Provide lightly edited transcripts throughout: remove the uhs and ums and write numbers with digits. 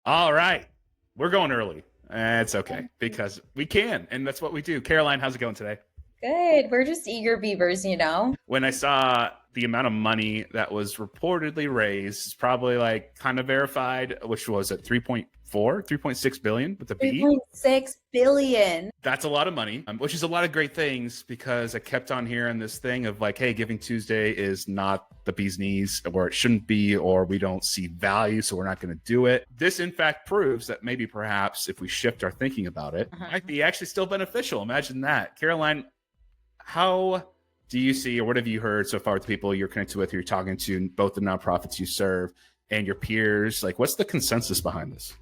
All right. We're going early. It's okay because we can, and that's what we do. Caroline, how's it going today? Good. We're just eager beavers, you know? When I saw the amount of money that was reportedly raised, it's probably like kind of verified, which was at 3.4, 3.6 billion with the B. 3.6 billion. That's a lot of money, which is a lot of great things because I kept on hearing this thing of like, hey, Giving Tuesday is not the bee's knees, or it shouldn't be, or we don't see value, so we're not going to do it. This, in fact, proves that maybe perhaps if we shift our thinking about it, it might be actually still beneficial. Imagine that. Caroline, how do you see, or what have you heard so far with the people you're connected with, you're talking to, both the nonprofits you serve and your peers? Like, what's the consensus behind this?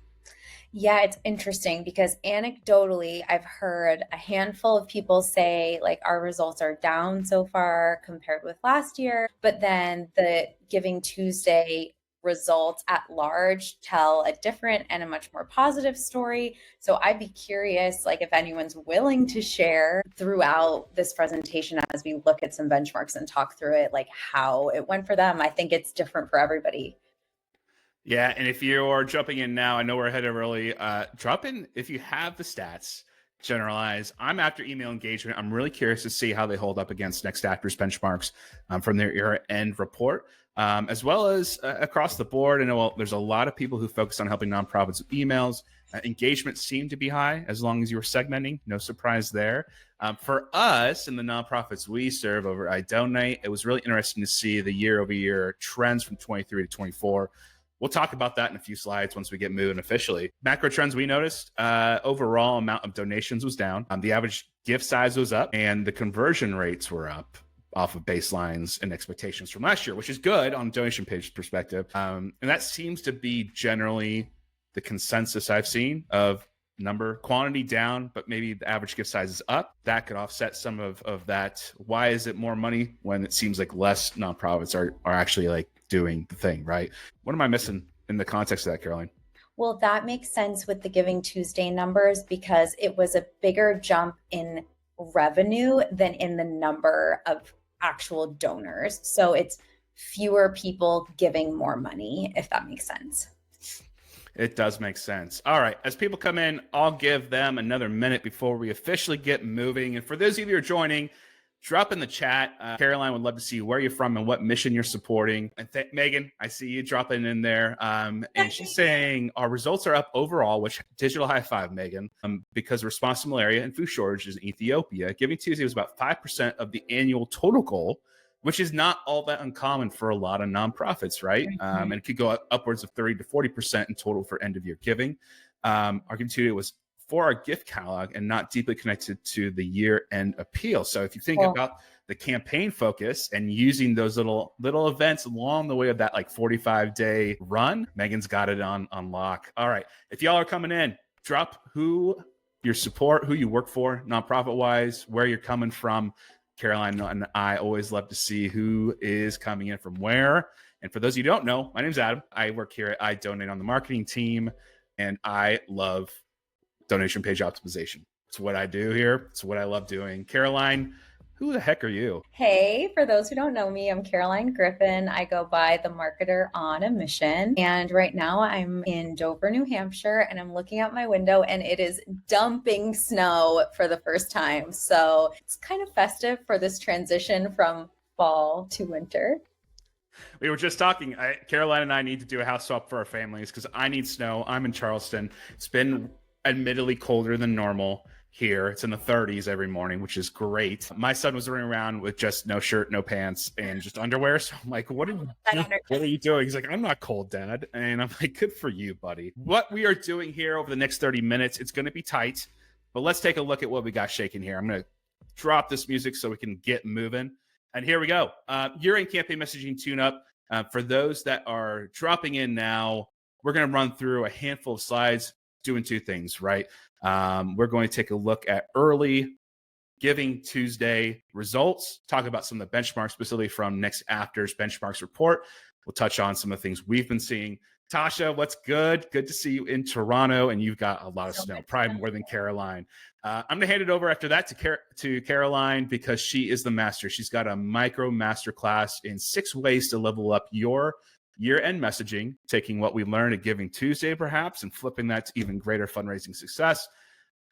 Yeah, it's interesting because anecdotally, I've heard a handful of people say, like, our results are down so far compared with last year. But then the Giving Tuesday results at large tell a different and a much more positive story. So I'd be curious, like, if anyone's willing to share throughout this presentation as we look at some benchmarks and talk through it, like how it went for them. I think it's different for everybody. Yeah, and if you're jumping in now, I know we're ahead of early. Drop in if you have the stats. Generalize. I'm after email engagement. I'm really curious to see how they hold up against Next Actors benchmarks from their year-end report, as well as across the board. I know there's a lot of people who focus on helping nonprofits with emails. Engagement seemed to be high as long as you were segmenting. No surprise there. For us and the nonprofits we serve over iDonate, it was really interesting to see the year-over-year trends from 23 to 24. We'll talk about that in a few slides once we get moving officially. Macro trends we noticed, overall amount of donations was down. The average gift size was up, and the conversion rates were up off of baselines and expectations from last year, which is good on donation page perspective. And that seems to be generally the consensus I've seen of quantity down, but maybe the average gift size is up. That could offset some of that. Why is it more money when it seems like less nonprofits are actually like doing the thing, right? What am I missing in the context of that, Caroline? Well, that makes sense with the Giving Tuesday numbers because it was a bigger jump in revenue than in the number of actual donors. So it's fewer people giving more money, if that makes sense. It does make sense. All right. As people come in, I'll give them another minute before we officially get moving. And for those of you who are joining, drop in the chat. Caroline would love to see where you're from and what mission you're supporting. And Megan, I see you dropping in there. And she's saying our results are up overall, which digital high five, Megan, because of response to malaria and food shortages in Ethiopia. Giving Tuesday was about 5% of the annual total goal, which is not all that uncommon for a lot of nonprofits, right? And it could go upwards of 30 to 40% in total for end of year giving. Our Giving Tuesday was for our gift catalog and not deeply connected to the year end appeal. So if you think about the campaign focus and using those little events along the way of that like 45-day run, Megan's got it on lock. All right. If y'all are coming in, drop who your support, who you work for, nonprofit wise, where you're coming from. Caroline and I always love to see who is coming in from where. And for those of you who don't know, my name's Adam. I work here at iDonate on the marketing team, and I love donation page optimization. It's what I do here. It's what I love doing. Caroline, who the heck are you? Hey, for those who don't know me, I'm Caroline Griffin. I go by the Marketer on a Mission. And right now I'm in Dover, New Hampshire, and I'm looking out my window and it is dumping snow for the first time. So it's kind of festive for this transition from fall to winter. We were just talking. Caroline and I need to do a house swap for our families because I need snow. I'm in Charleston. It's been admittedly colder than normal here. It's in the 30s every morning, which is great. My son was running around with just no shirt, no pants, and just underwear. So I'm like, what are you doing? He's like, I'm not cold, Dad. And I'm like, good for you, buddy. What we are doing here over the next 30 minutes, it's going to be tight, but let's take a look at what we got shaking here. I'm going to drop this music so we can get moving. And here we go. Year-end campaign messaging tune-up. For those that are dropping in now, we're going to run through a handful of slides doing two things, right? We're going to take a look at early Giving Tuesday results, talk about some of the benchmarks, specifically from Next Actors benchmarks report. We'll touch on some of the things we've been seeing. Tasha, what's good? Good to see you in Toronto, and you've got a lot of snow, probably more than Caroline. I'm going to hand it over after that to Caroline because she is the master. She's got a micro masterclass in 6 ways to level up your year-end messaging, taking what we learned at Giving Tuesday perhaps and flipping that to even greater fundraising success.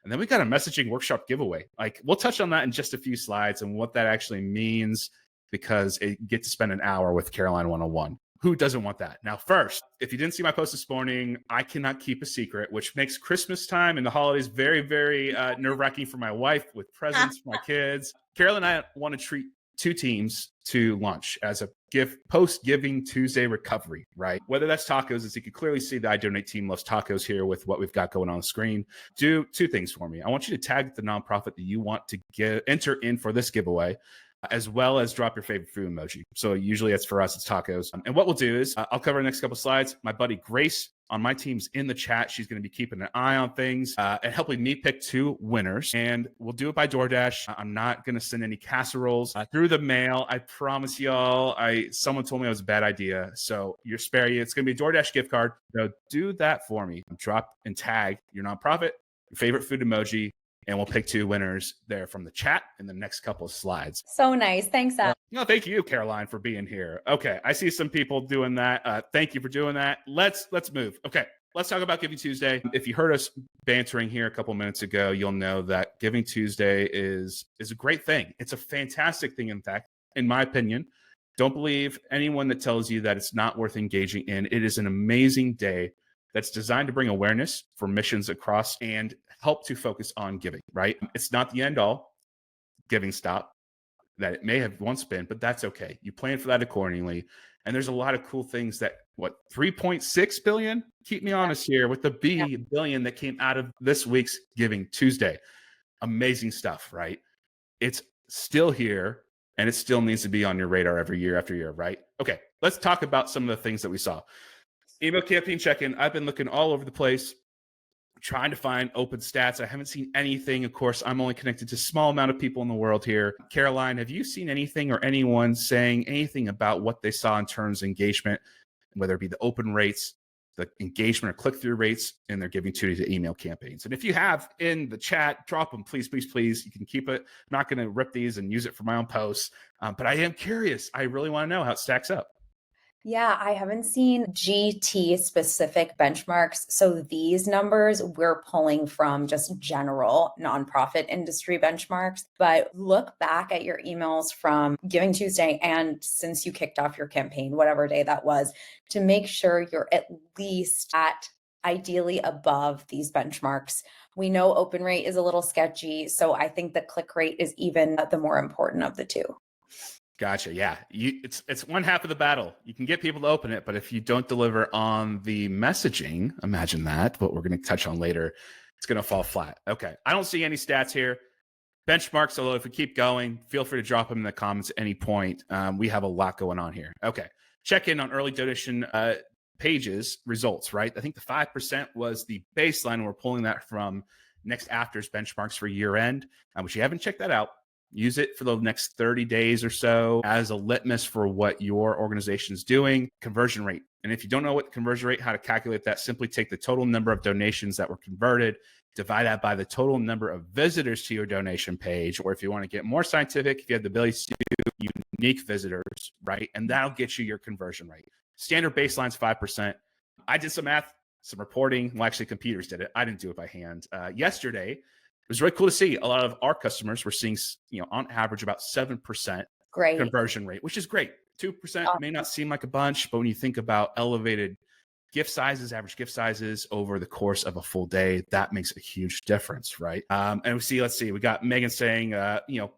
And then we got a messaging workshop giveaway. Like, we'll touch on that in just a few slides and what that actually means, because it get to spend an hour with Caroline 101. Who doesn't want that? Now, first, if you didn't see my post this morning, I cannot keep a secret, which makes Christmas time and the holidays very, very nerve-wracking for my wife with presents for my kids. Caroline and I want to treat 2 teams to lunch as a post-Giving Tuesday recovery, right? Whether that's tacos, as you can clearly see, the I Donate team loves tacos here with what we've got going on the screen. Do 2 things for me. I want you to tag the nonprofit that you want to enter in for this giveaway, as well as drop your favorite food emoji. So usually it's for us, it's tacos. And what we'll do is I'll cover the next couple slides. My buddy Grace on my team's in the chat. She's going to be keeping an eye on things and helping me pick 2 winners. And we'll do it by DoorDash. I'm not going to send any casseroles through the mail. I promise y'all. Someone told me it was a bad idea. So you're sparing you. It's going to be a DoorDash gift card. So do that for me. Drop and tag your nonprofit, your favorite food emoji, and we'll pick 2 winners there from the chat in the next couple of slides. So nice. Thanks, Al. No, thank you, Caroline, for being here. Okay, I see some people doing that. Thank you for doing that. Let's move. Okay, let's talk about Giving Tuesday. If you heard us bantering here a couple minutes ago, you'll know that Giving Tuesday is a great thing. It's a fantastic thing, in fact, in my opinion. Don't believe anyone that tells you that it's not worth engaging in. It is an amazing day that's designed to bring awareness for missions across and help to focus on giving, right? It's not the end all giving stop that it may have once been, but that's okay. You plan for that accordingly. And there's a lot of cool things that, 3.6 billion? Keep me honest here with the billion that came out of this week's Giving Tuesday. Amazing stuff, right? It's still here and it still needs to be on your radar every year after year, right? Okay, let's talk about some of the things that we saw. Email campaign check-in. I've been looking all over the place, trying to find open stats. I haven't seen anything. Of course, I'm only connected to a small amount of people in the world here. Caroline, have you seen anything or anyone saying anything about what they saw in terms of engagement, whether it be the open rates, the engagement or click-through rates in their Giving Tuesday email campaigns? And if you have in the chat, drop them, please, please, please. You can keep it. I'm not going to rip these and use it for my own posts, but I am curious. I really want to know how it stacks up. Yeah, I haven't seen GT specific benchmarks. So these numbers we're pulling from just general nonprofit industry benchmarks. But look back at your emails from Giving Tuesday and since you kicked off your campaign, whatever day that was, to make sure you're at least at ideally above these benchmarks. We know open rate is a little sketchy. So I think the click rate is even the more important of the 2. Gotcha. Yeah. It's one half of the battle. You can get people to open it, but if you don't deliver on the messaging, imagine that, what we're going to touch on later, it's going to fall flat. Okay. I don't see any stats here. Benchmarks, although if we keep going, feel free to drop them in the comments at any point. We have a lot going on here. Okay. Check in on early donation pages results, right? I think the 5% was the baseline. We're pulling that from Next After's benchmarks for year end, which you haven't checked that out. Use it for the next 30 days or so as a litmus for what your organization is doing. Conversion rate. And if you don't know what conversion rate, how to calculate that, simply take the total number of donations that were converted, divide that by the total number of visitors to your donation page. Or if you want to get more scientific, if you have the ability to do unique visitors, right? And that'll get you your conversion rate. Standard baseline's 5%. I did some math, some reporting. Well, actually, computers did it. I didn't do it by hand. Yesterday, it was really cool to see a lot of our customers were seeing, on average about 7% conversion rate, which is great. 2% may not seem like a bunch, but when you think about elevated gift sizes, average gift sizes over the course of a full day, that makes a huge difference, right? And let's see, we got Megan saying,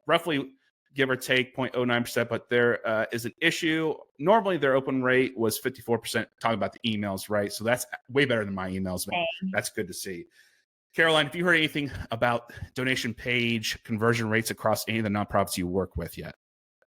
roughly give or take 0.09%, but there is an issue. Normally their open rate was 54%, talking about the emails, right? So that's way better than my emails. That's good to see. Caroline, have you heard anything about donation page conversion rates across any of the nonprofits you work with yet?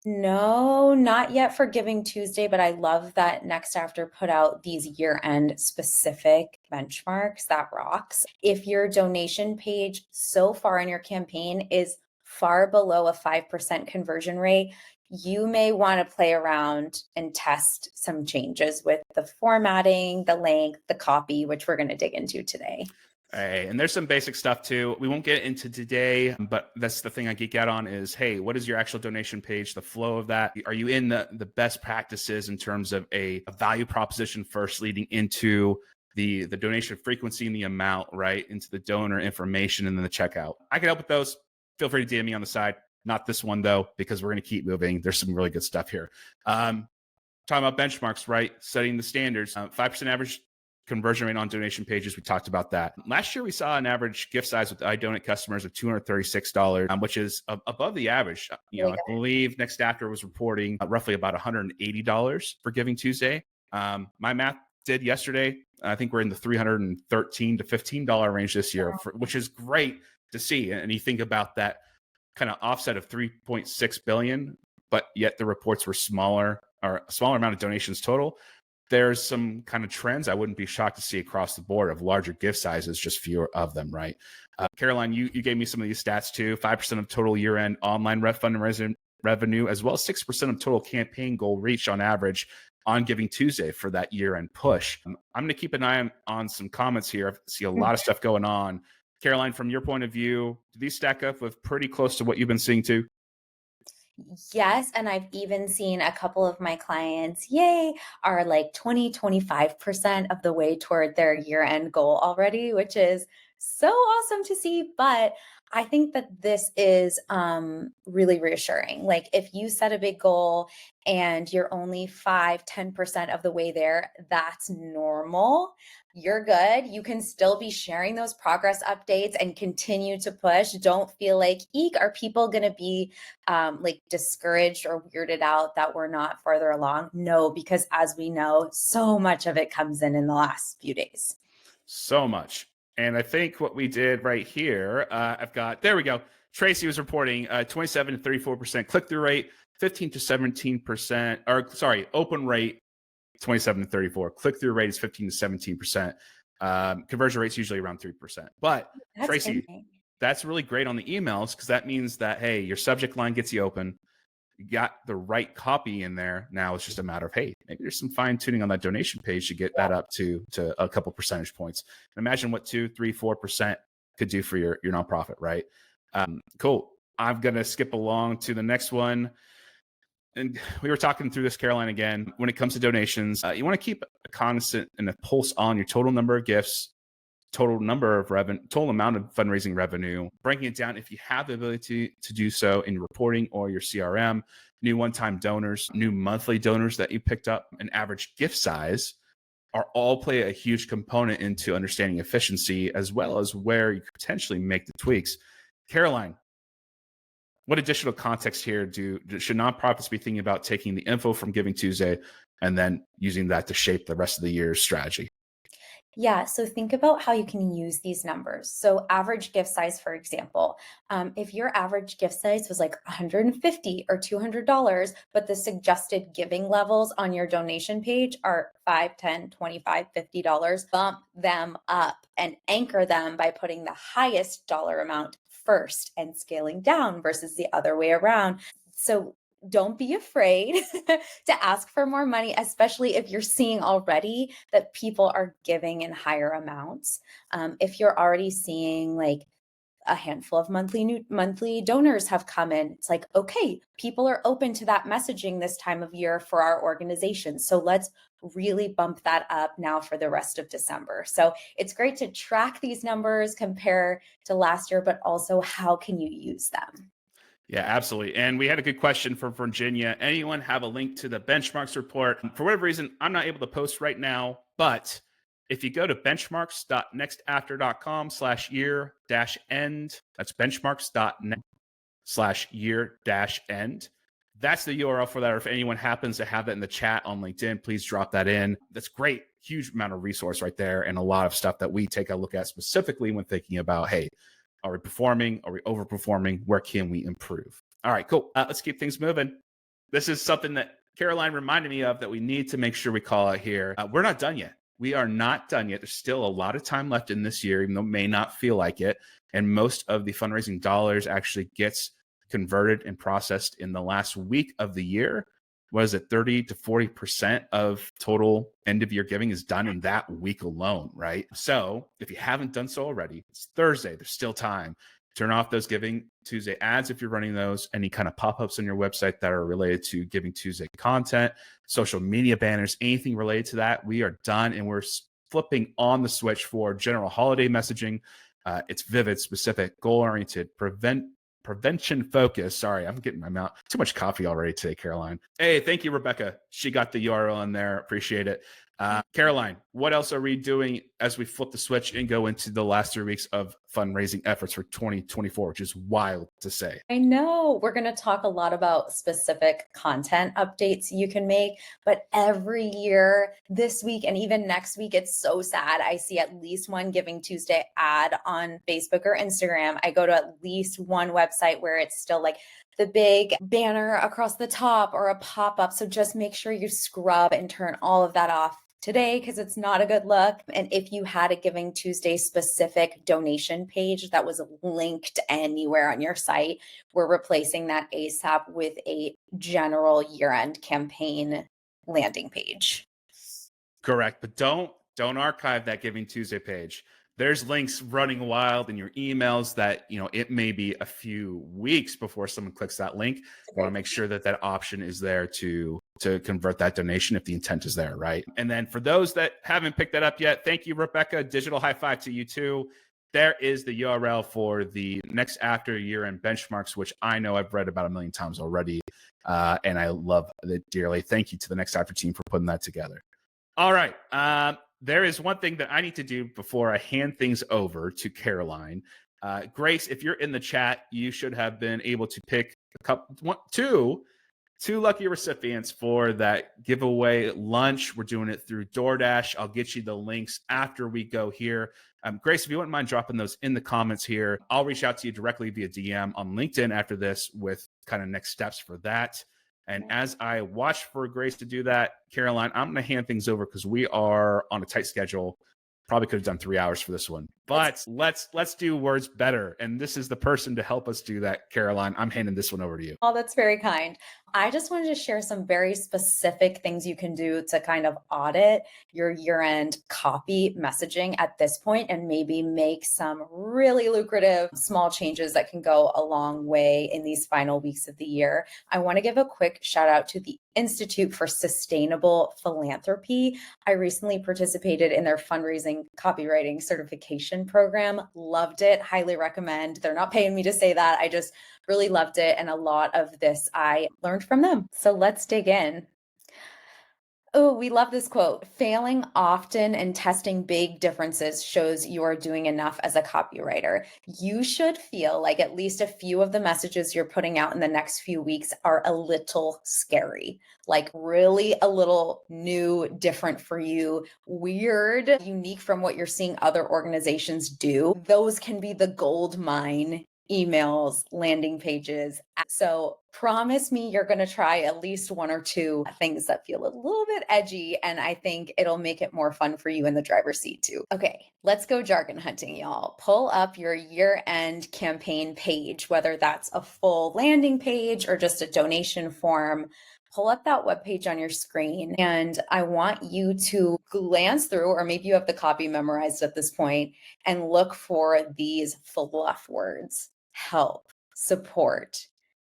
No, not yet for Giving Tuesday, but I love that Next After put out these year-end specific benchmarks. That rocks. If your donation page so far in your campaign is far below a 5% conversion rate, you may want to play around and test some changes with the formatting, the length, the copy, which we're going to dig into today. Hey, and there's some basic stuff too. We won't get into today, but that's the thing I geek out on is, hey, what is your actual donation page? The flow of that. Are you in the best practices in terms of a value proposition first leading into the donation frequency and the amount, right? Into the donor information and then the checkout. I can help with those. Feel free to DM me on the side. Not this one though, because we're going to keep moving. There's some really good stuff here. Talking about benchmarks, right? Setting the standards. 5% average conversion rate on donation pages. We talked about that. Last year, we saw an average gift size with iDonate customers of $236, which is above the average. I believe Next After was reporting roughly about $180 for Giving Tuesday. My math did yesterday. I think we're in the $313 to $15 range this year, which is great to see. And you think about that kind of offset of 3.6 billion, but yet the reports were smaller or a smaller amount of donations total. There's some kind of trends I wouldn't be shocked to see across the board of larger gift sizes, just fewer of them, right? Caroline, you gave me some of these stats too. 5% of total year-end online fundraising revenue, as well as 6% of total campaign goal reach on average on Giving Tuesday for that year-end push. I'm going to keep an eye on some comments here. I see a lot of stuff going on. Caroline, from your point of view, do these stack up with pretty close to what you've been seeing too? Yes. And I've even seen a couple of my clients, are like 20-25% of the way toward their year-end goal already, which is so awesome to see. But I think that this is really reassuring. Like if you set a big goal and you're only 5-10% of the way there, that's normal. You're good. You can still be sharing those progress updates and continue to push. Don't feel like, eek, are people going to be like discouraged or weirded out that we're not farther along? No, because as we know, so much of it comes in the last few days. So much. And I think what we did right here, there we go. Tracy was reporting 27 to 34% click-through rate, 15 to 17%, open rate 27 to 34. Click-through rate is 15 to 17%. Conversion rate's usually around 3%. But that's Tracy, insane. That's really great on the emails because that means that, hey, your subject line gets you open. You got the right copy in there. Now it's just a matter of, hey, maybe there's some fine tuning on that donation page to get that up to a couple percentage points. And imagine what 2, 3, 4% could do for your nonprofit, right? Cool. I'm going to skip along to the next one. And we were talking through this, Caroline, again, when it comes to donations, you want to keep a constant and a pulse on your total number of gifts, total amount of fundraising revenue, breaking it down if you have the ability to do so in your reporting or your CRM, new one-time donors, new monthly donors that you picked up, an average gift size are all play a huge component into understanding efficiency as well as where you could potentially make the tweaks. Caroline, what additional context here should nonprofits be thinking about taking the info from Giving Tuesday and then using that to shape the rest of the year's strategy? Yeah, so think about how you can use these numbers. So average gift size, for example, if your average gift size was like $150 or $200, but the suggested giving levels on your donation page are $5, $10, $25, $50, bump them up and anchor them by putting the highest dollar amount first and scaling down versus the other way around. So don't be afraid to ask for more money, especially if you're seeing already that people are giving in higher amounts. If you're already seeing like a handful of monthly donors have come in, it's like, okay, people are open to that messaging this time of year for our organization. So let's really bump that up now for the rest of December. So it's great to track these numbers, compare to last year, but also how can you use them? Yeah, absolutely. And we had a good question from Virginia. Anyone have a link to the benchmarks report? For whatever reason, I'm not able to post right now, but if you go to benchmarks.nextafter.com/year-end, that's benchmarks.net/year-end. That's the URL for that. Or if anyone happens to have that in the chat on LinkedIn, please drop that in. That's great. Huge amount of resource right there and a lot of stuff that we take a look at specifically when thinking about, hey, are we performing? Are we overperforming? Where can we improve? All right, cool. Let's keep things moving. This is something that Caroline reminded me of that we need to make sure we call out here. We're not done yet. We are not done yet. There's still a lot of time left in this year, even though it may not feel like it. And most of the fundraising dollars actually gets converted and processed in the last week of the year. what is it, 30 to 40% of total end of year giving is done in that week alone, right? So if you haven't done so already, it's Thursday, there's still time. Turn off those Giving Tuesday ads if you're running those, any kind of pop-ups on your website that are related to Giving Tuesday content, social media banners, anything related to that. We are done, and we're flipping on the switch for general holiday messaging. It's vivid, specific, goal-oriented, prevention focused. Sorry, I'm getting my mouth too much coffee already today, Caroline. Hey, thank you, Rebecca. She got the URL in there. Appreciate it. Caroline, what else are we doing as we flip the switch and go into the last 3 weeks of fundraising efforts for 2024, which is wild to say? I know we're going to talk a lot about specific content updates you can make, but every year, this week and even next week, it's so sad. I see at least one Giving Tuesday ad on Facebook or Instagram. I go to at least one website where it's still like the big banner across the top or a pop-up. So just make sure you scrub and turn all of that off today, because it's not a good look. And if you had a Giving Tuesday specific donation page that was linked anywhere on your site, we're replacing that ASAP with a general year-end campaign landing page. Correct. But don't archive that Giving Tuesday page. There's links running wild in your emails that, it may be a few weeks before someone clicks that link. You want to make sure that that option is there to convert that donation if the intent is there, right? And then for those that haven't picked that up yet, thank you, Rebecca. Digital high five to you too. There is the URL for the next after year-end benchmarks, which I know I've read about 1 million times already, and I love it dearly. Thank you to the next after team for putting that together. All right. There is one thing that I need to do before I hand things over to Caroline. Grace, if you're in the chat, you should have been able to pick two lucky recipients for that giveaway lunch. We're doing it through DoorDash. I'll get you the links after we go here. Grace, if you wouldn't mind dropping those in the comments here, I'll reach out to you directly via DM on LinkedIn after this with kind of next steps for that. And as I watch for Grace to do that, Caroline, I'm going to hand things over because we are on a tight schedule. Probably could have done 3 hours for this one, but let's do words better. And this is the person to help us do that, Caroline. I'm handing this one over to you. Oh, that's very kind. I just wanted to share some very specific things you can do to kind of audit your year-end copy messaging at this point and maybe make some really lucrative small changes that can go a long way in these final weeks of the year. I want to give a quick shout out to the Institute for Sustainable Philanthropy. I recently participated in their fundraising copywriting certification program. Loved it. Highly recommend. They're not paying me to say that. I just really loved it. And a lot of this I learned from them. So let's dig in. Oh, we love this quote. Failing often and testing big differences shows you are doing enough as a copywriter. You should feel like at least a few of the messages you're putting out in the next few weeks are a little scary, like really a little new, different for you, weird, unique from what you're seeing other organizations do. Those can be the gold mine emails, landing pages. So promise me you're going to try at least one or two things that feel a little bit edgy, and I think it'll make it more fun for you in the driver's seat too. Okay, let's go jargon hunting, y'all. Pull up your year-end campaign page, whether that's a full landing page or just a donation form. Pull up that webpage on your screen, and I want you to glance through, or maybe you have the copy memorized at this point, and look for these fluff words: help, support,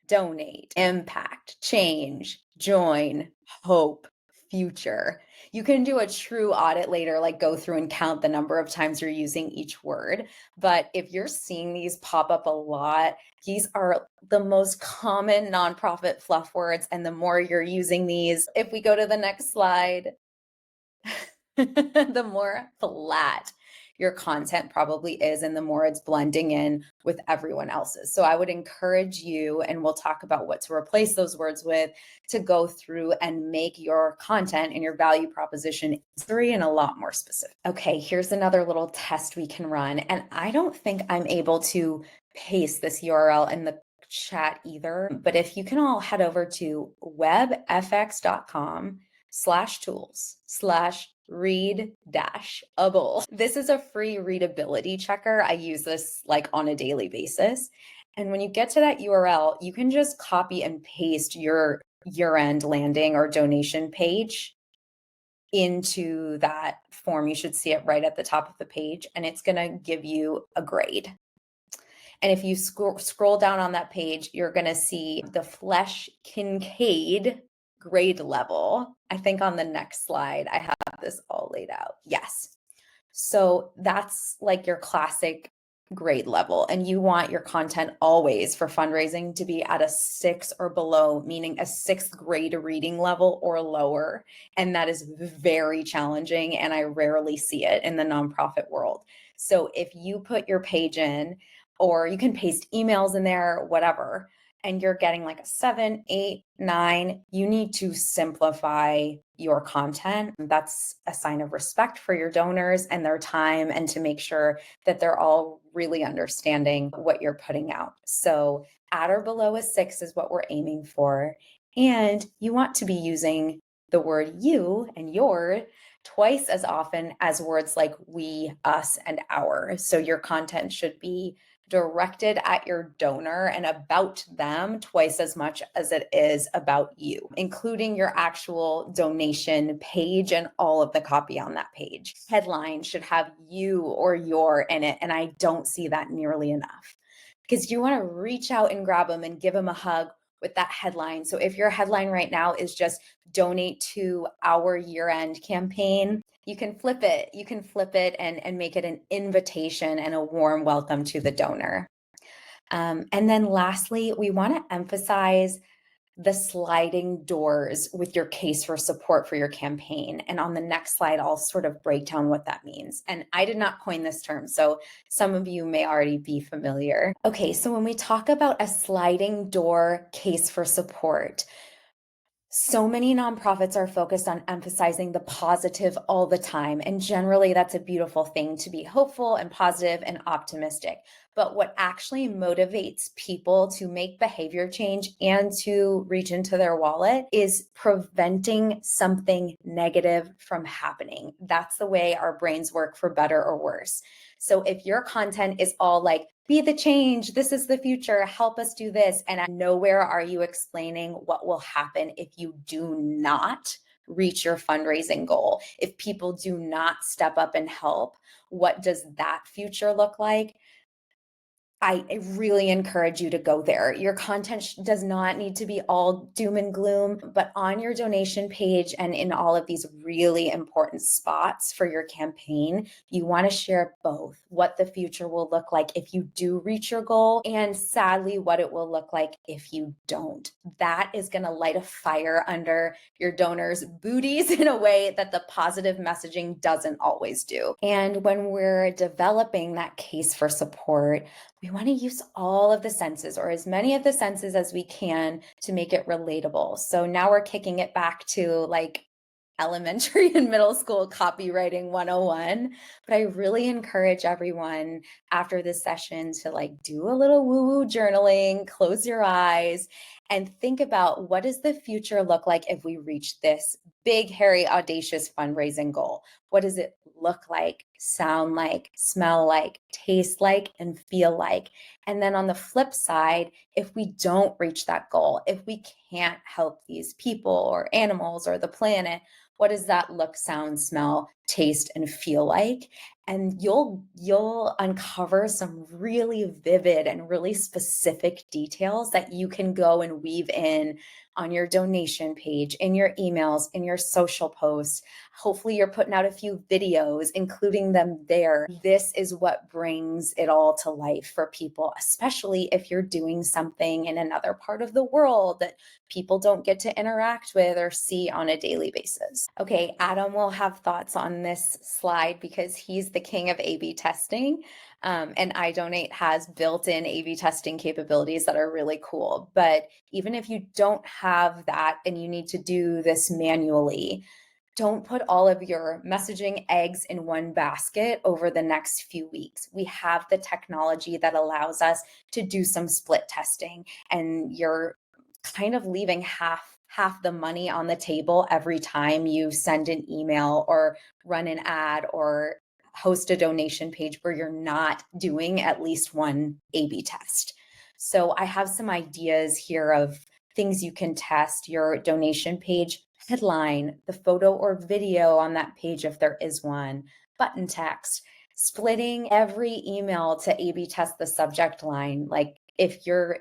donate, impact, change, join, hope, future. You can do a true audit later, like go through and count the number of times you're using each word. But if you're seeing these pop up a lot, these are the most common nonprofit fluff words. And the more you're using these, if we go to the next slide, the more flat your content probably is, and the more it's blending in with everyone else's. So I would encourage you, and we'll talk about what to replace those words with, to go through and make your content and your value proposition three and a lot more specific. Okay, here's another little test we can run. And I don't think I'm able to paste this URL in the chat either, but if you can all head over to webfx.com/tools/read-able. This is a free readability checker. I use this like on a daily basis. And when you get to that URL, you can just copy and paste your year-end landing or donation page into that form. You should see it right at the top of the page, and it's going to give you a grade. And if you scroll down on that page, you're going to see the Flesch Kincaid grade level. I think on the next slide, I have this all laid out. Yes. So that's like your classic grade level. And you want your content always for fundraising to be at a 6 or below, meaning a 6th grade reading level or lower. And that is very challenging. And I rarely see it in the nonprofit world. So if you put your page in, or you can paste emails in there, whatever, and you're getting like a 7, 8, 9, you need to simplify your content. That's a sign of respect for your donors and their time, and to make sure that they're all really understanding what you're putting out. So at or below a 6 is what we're aiming for. And you want to be using the word you and your twice as often as words like we, us, and our. So your content should be directed at your donor and about them twice as much as it is about you, including your actual donation page and all of the copy on that page. Headline should have you or your in it, and I don't see that nearly enough, because you want to reach out and grab them and give them a hug with that headline. So if your headline right now is just donate to our year-end campaign, you can flip it. You can flip it and make it an invitation and a warm welcome to the donor. And then lastly, we want to emphasize the sliding doors with your case for support for your campaign. And on the next slide, I'll sort of break down what that means. And I did not coin this term, so some of you may already be familiar. Okay, so when we talk about a sliding door case for support, so many nonprofits are focused on emphasizing the positive all the time. And generally, that's a beautiful thing, to be hopeful and positive and optimistic. But what actually motivates people to make behavior change and to reach into their wallet is preventing something negative from happening. That's the way our brains work, for better or worse. So if your content is all like, be the change, this is the future, help us do this, and nowhere are you explaining what will happen if you do not reach your fundraising goal, if people do not step up and help, what does that future look like? I really encourage you to go there. Your content does not need to be all doom and gloom, but on your donation page and in all of these really important spots for your campaign, you want to share both what the future will look like if you do reach your goal, and sadly, what it will look like if you don't. That is going to light a fire under your donors' booties in a way that the positive messaging doesn't always do. And when we're developing that case for support, we want to use all of the senses, or as many of the senses as we can, to make it relatable. So now we're kicking it back to like elementary and middle school copywriting 101. But I really encourage everyone after this session to like do a little woo-woo journaling, close your eyes, and think about, what does the future look like if we reach this big, hairy, audacious fundraising goal? What does it look like, sound like, smell like, taste like, and feel like? And then on the flip side, if we don't reach that goal, if we can't help these people or animals or the planet, what does that look, sound, smell, taste, and feel like? And you'll uncover some really vivid and really specific details that you can go and weave in on your donation page, in your emails, in your social posts. Hopefully you're putting out a few videos, including them there. This is what brings it all to life for people, especially if you're doing something in another part of the world that people don't get to interact with or see on a daily basis. Okay, Adam will have thoughts on this slide because he's the king of A/B testing. And iDonate has built-in A/B testing capabilities that are really cool. But even if you don't have that and you need to do this manually, don't put all of your messaging eggs in one basket over the next few weeks. We have the technology that allows us to do some split testing, and you're kind of leaving half the money on the table every time you send an email or run an ad or host a donation page where you're not doing at least one A/B test. So I have some ideas here of things you can test: your donation page headline, the photo or video on that page if there is one, button text, splitting every email to A/B test the subject line. Like if your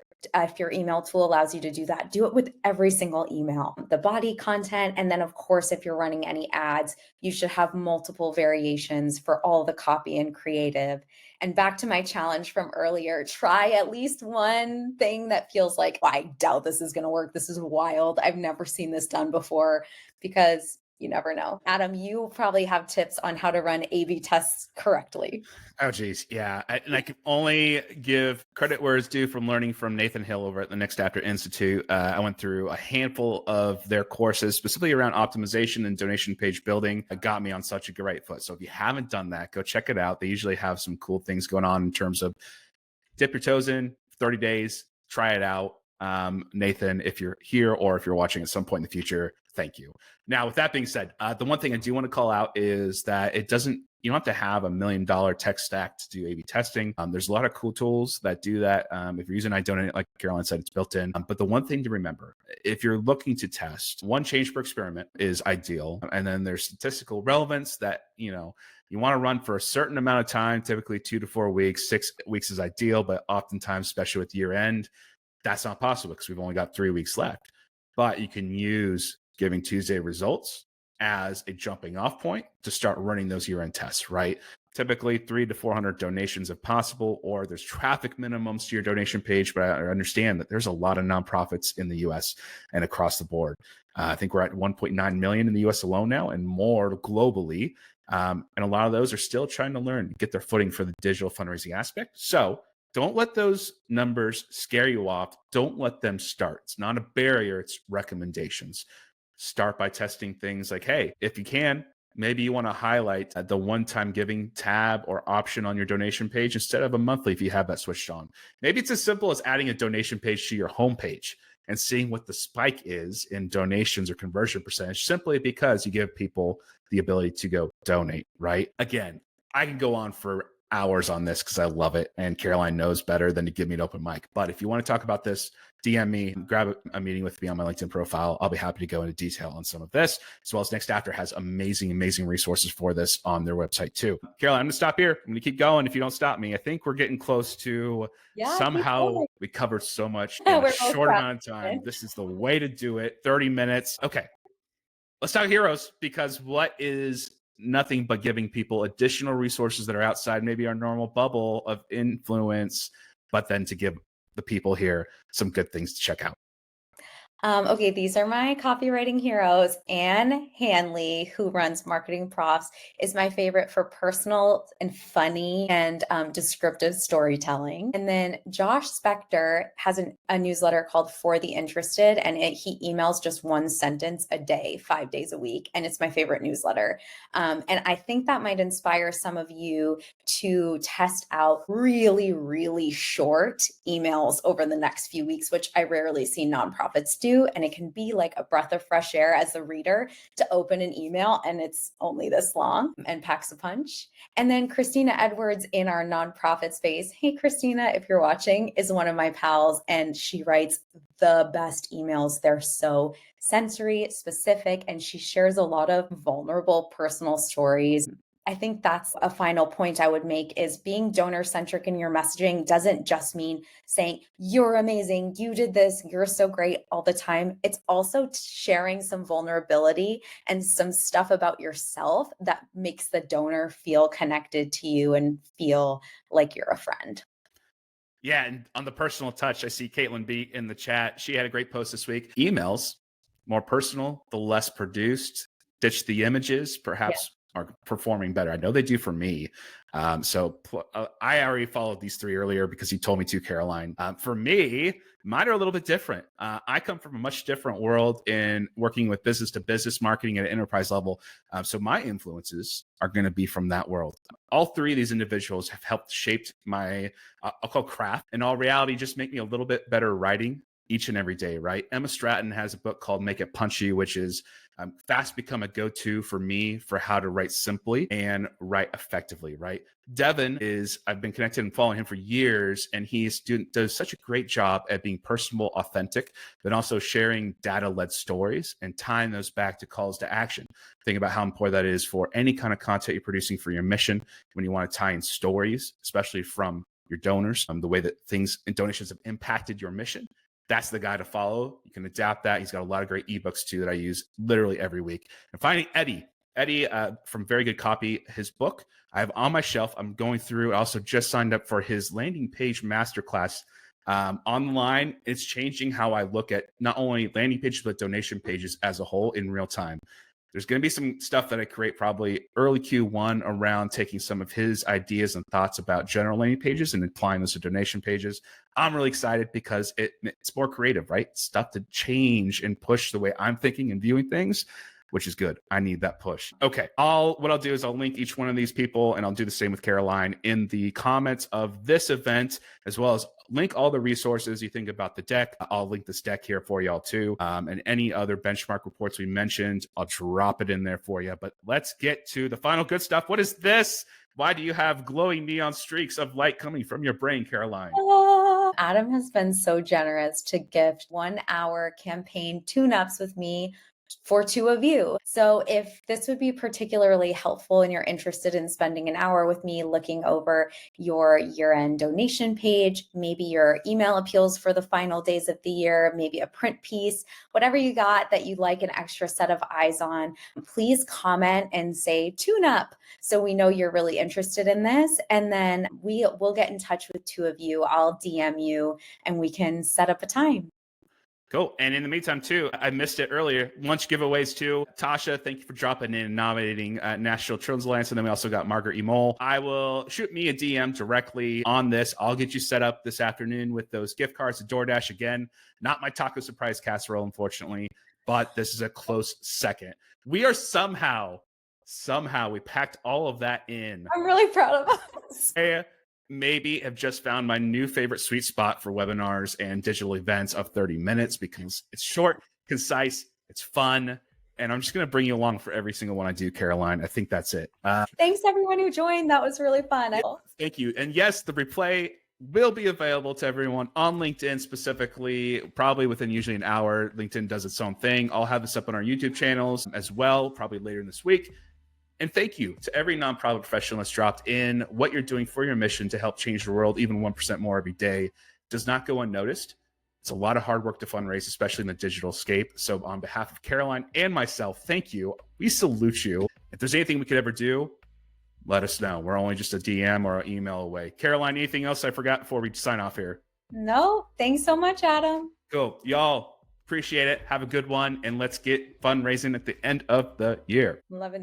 email tool allows you to do that, do it with every single email, the body content. And then, of course, if you're running any ads, you should have multiple variations for all the copy and creative. And back to my challenge from earlier, try at least one thing that feels like, "Oh, I doubt this is going to work. This is wild. I've never seen this done before," because you never know. Adam, you probably have tips on how to run A/B tests correctly. Oh, geez. Yeah. And I can only give credit where it's due from learning from Nathan Hill over at the Next After Institute. I went through a handful of their courses, specifically around optimization and donation page building. It got me on such a great foot. So if you haven't done that, go check it out. They usually have some cool things going on in terms of dip your toes in 30 days, try it out. Nathan, if you're here or if you're watching at some point in the future, thank you. Now, with that being said, the one thing I do want to call out is that you don't have to have $1 million tech stack to do A/B testing. There's a lot of cool tools that do that. If you're using iDonate, like Caroline said, it's built in. But the one thing to remember, if you're looking to test, one change per experiment is ideal. And then there's statistical relevance that, you want to run for a certain amount of time, typically 2 to 4 weeks. 6 weeks is ideal, but oftentimes, especially with year end, that's not possible because we've only got 3 weeks left. But you can use Giving Tuesday results as a jumping off point to start running those year-end tests, right? Typically 300 to 400 donations if possible, or there's traffic minimums to your donation page. But I understand that there's a lot of nonprofits in the US and across the board. I think we're at 1.9 million in the US alone now and more globally. And a lot of those are still trying to learn, get their footing for the digital fundraising aspect. So don't let those numbers scare you off. Don't let them start. It's not a barrier, it's recommendations. Start by testing things like, hey, if you can, maybe you want to highlight the one-time giving tab or option on your donation page instead of a monthly if you have that switched on. Maybe it's as simple as adding a donation page to your homepage and seeing what the spike is in donations or conversion percentage, simply because you give people the ability to go donate, right? Again, I can go on for hours on this because I love it, and Caroline knows better than to give me an open mic. But if you want to talk about this, DM me, grab a meeting with me on my LinkedIn profile. I'll be happy to go into detail on some of this, as well as Next After has amazing resources for this on their website too. Caroline, I'm going to stop here. I'm going to keep going if you don't stop me. I think we're getting close to somehow we covered so much in a short amount of time. This is the way to do it. 30 minutes. Okay. Let's talk heroes, because what is nothing but giving people additional resources that are outside maybe our normal bubble of influence, but then to give the people here some good things to check out. Okay, these are my copywriting heroes. Anne Hanley, who runs Marketing Profs, is my favorite for personal and funny and descriptive storytelling. And then Josh Spector has a newsletter called For the Interested, and he emails just one sentence a day, 5 days a week. And it's my favorite newsletter. And I think that might inspire some of you to test out really, really short emails over the next few weeks, which I rarely see nonprofits do. And it can be like a breath of fresh air as a reader to open an email and it's only this long and packs a punch. And then Christina Edwards in our nonprofit space, hey Christina, if you're watching, is one of my pals, and she writes the best emails. They're so sensory specific, and she shares a lot of vulnerable personal stories. I think that's a final point I would make, is being donor centric in your messaging doesn't just mean saying, you're amazing, you did this, you're so great all the time. It's also sharing some vulnerability and some stuff about yourself that makes the donor feel connected to you and feel like you're a friend. Yeah. And on the personal touch, I see Caitlin B in the chat. She had a great post this week. Emails, more personal, the less produced, ditch the images, perhaps. Are performing better. I know they do for me. So I already followed these three earlier because you told me to, Caroline. For me, mine are a little bit different. I come from a much different world in working with business to business marketing at an enterprise level. So my influences are going to be from that world. All three of these individuals have helped shape my, I'll call craft, and all reality, just make me a little bit better writing each and every day, right? Emma Stratton has a book called Make It Punchy, which is fast become a go-to for me for how to write simply and write effectively, right? Devin I've been connected and following him for years, and does such a great job at being personable, authentic, but also sharing data-led stories and tying those back to calls to action. Think about how important that is for any kind of content you're producing for your mission when you want to tie in stories, especially from your donors, the way that things and donations have impacted your mission. That's the guy to follow. You can adapt that. He's got a lot of great ebooks too that I use literally every week. And finally, Eddie from Very Good Copy, his book I have on my shelf. I'm going through. I also just signed up for his landing page masterclass online. It's changing how I look at not only landing pages, but donation pages as a whole in real time. There's going to be some stuff that I create probably early Q1 around taking some of his ideas and thoughts about general landing pages and applying those to donation pages. I'm really excited because it's more creative, right? Stuff to change and push the way I'm thinking and viewing things, which is good. I need that push. Okay. What I'll do is I'll link each one of these people, and I'll do the same with Caroline in the comments of this event, as well as link all the resources you think about the deck. I'll link this deck here for y'all too. And any other benchmark reports we mentioned, I'll drop it in there for you. But let's get to the final good stuff. What is this? Why do you have glowing neon streaks of light coming from your brain, Caroline? Adam has been so generous to gift 1 hour campaign tune-ups with me for 2 of you. So if this would be particularly helpful and you're interested in spending an hour with me looking over your year-end donation page, maybe your email appeals for the final days of the year, maybe a print piece, whatever you got that you'd like an extra set of eyes on, please comment and say tune up so we know you're really interested in this. And then we'll get in touch with 2 of you. I'll DM you and we can set up a time. Cool. And in the meantime, too, I missed it earlier. Lunch giveaways, too. Tasha, thank you for dropping in and nominating National Children's Alliance. And then we also got Margaret E. Mole. I will shoot me a DM directly on this. I'll get you set up this afternoon with those gift cards to DoorDash. Again, not my taco surprise casserole, unfortunately, but this is a close second. We are somehow we packed all of that in. I'm really proud of us. Maybe have just found my new favorite sweet spot for webinars and digital events of 30 minutes because it's short, concise, it's fun, and I'm just going to bring you along for every single one I do, Caroline. I think that's it. Thanks everyone who joined. That was really fun. Thank you. And yes, the replay will be available to everyone on LinkedIn specifically, probably within usually an hour. LinkedIn does its own thing. I'll have this up on our YouTube channels as well, probably later in this week. And thank you to every nonprofit professional that's dropped in. What you're doing for your mission to help change the world even 1% more every day does not go unnoticed. It's a lot of hard work to fundraise, especially in the digital scape. So on behalf of Caroline and myself, thank you. We salute you. If there's anything we could ever do, let us know. We're only just a DM or an email away. Caroline, anything else I forgot before we sign off here? No, thanks so much, Adam. Cool. Y'all, appreciate it. Have a good one. And let's get fundraising at the end of the year. Loving